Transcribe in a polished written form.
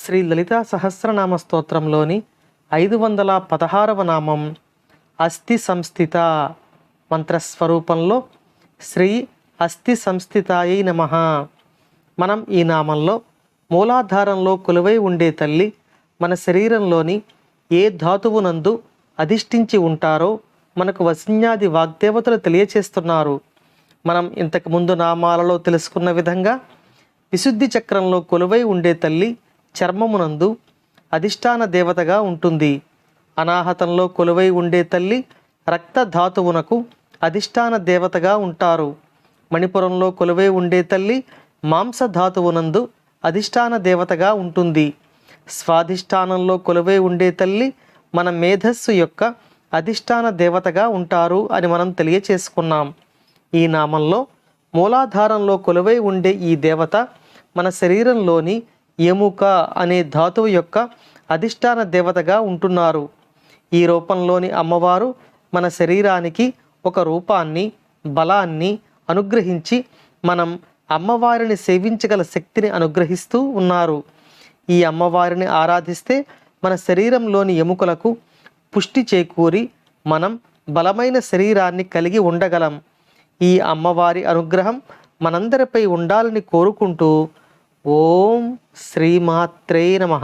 శ్రీ లలితా సహస్రనామ స్తోత్రంలోని 516వ నామం అస్థి సంస్థిత మంత్రస్వరూపంలో శ్రీ అస్థి సంస్థితాయై నమః. మనం ఈ నామంలో మూలాధారంలో కొలువై ఉండే తల్లి మన శరీరంలోని ఏ ధాతువునందు అధిష్ఠించి ఉంటారో మనకు వసిన్యాది వాగ్దేవతలు తెలియచేస్తున్నారు. మనం ఇంతకు ముందు నామాలలో తెలుసుకున్న విధంగా విశుద్ధి చక్రంలో కొలువై ఉండే తల్లి చర్మమునందు అధిష్టాన దేవతగా ఉంటుంది. అనాహతంలో కొలువై ఉండే తల్లి రక్త ధాతువునకు అధిష్టాన దేవతగా ఉంటారు. మణిపురంలో కొలువై ఉండే తల్లి మాంస ధాతువునందు అధిష్టాన దేవతగా ఉంటుంది. స్వాధిష్టానంలో కొలువై ఉండే తల్లి మన మేధస్సు యొక్క అధిష్టాన దేవతగా ఉంటారు అని మనం తెలియచేసుకున్నాం. ఈ నామంలో మూలాధారంలో కొలువై ఉండే ఈ దేవత మన శరీరంలోని ఎముక అనే ధాతువు యొక్క అధిష్టాన దేవతగా ఉంటున్నారు. ఈ రూపంలోని అమ్మవారు మన శరీరానికి ఒక రూపాన్ని, బలాన్ని అనుగ్రహించి మనం అమ్మవారిని సేవించగల శక్తిని అనుగ్రహిస్తూ ఉన్నారు. ఈ అమ్మవారిని ఆరాధిస్తే మన శరీరంలోని ఎముకలకు పుష్టి చేకూరి మనం బలమైన శరీరాన్ని కలిగి ఉండగలం. ఈ అమ్మవారి అనుగ్రహం మనందరిపై ఉండాలని కోరుకుంటూ ఓం శ్రీమాత్రే నమః.